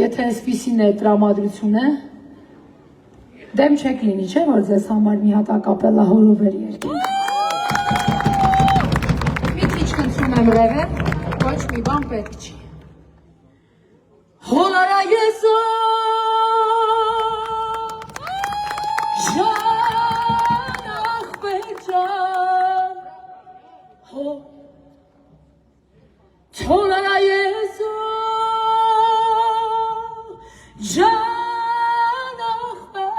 եթե այսպիսին է տրամադրությունը, դեմ չեք լինի, չէ՞ որ ձեզ համար մի հատ ակապելա հորովեր երկենք։ Մի քիչ խնդրում եմ ռևեր, ոչ մի բան պետք չի։ Հոլարա եսո Ժան ախպեր ջան Հո Հոլարա եսո Ժան ախպեր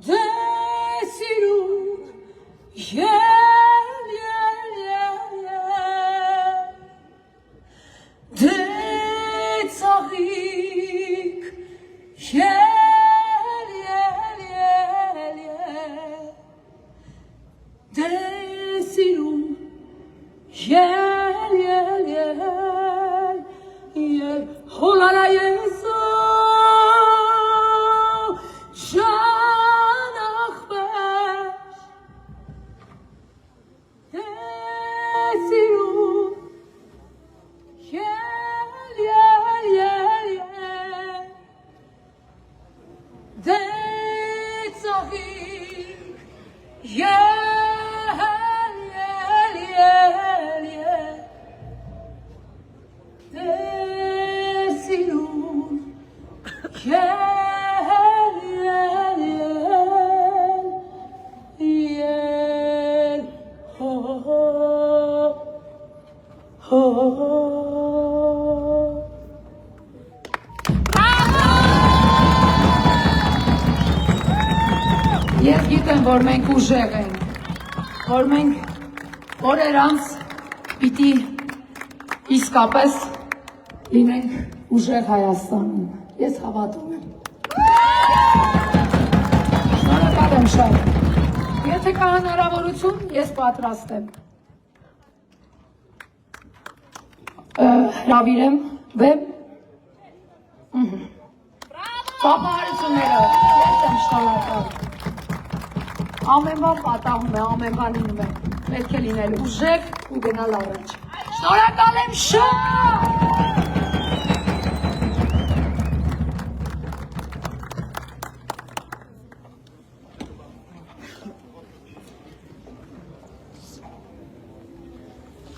Դե սիրուն Դե ծաղիկ Դե սիրուն Հոլարա եսո Ժան ախպեր Դե սիրուն Դե ծաղիկ Ես գիտեմ, որ մենք ուժեղ ենք, որ մենք օրեր անց պիտի իսկապես լինենք ուժեղ Հայաստանում, ես հավատում եմ։ Շնորհակալ եմ շատ, եթե կա հնարավորություն, ես պատրաստ եմ։ Հրավիրեմ վեմ։ Ծափահարությունները, ես եմ շնորհակալ։ Ամեն բան պատահում է, ամեն բան լինում է, պետք է լինել ուժեղ ու գնալ առաջ։ Շնորհակալ եմ շատ։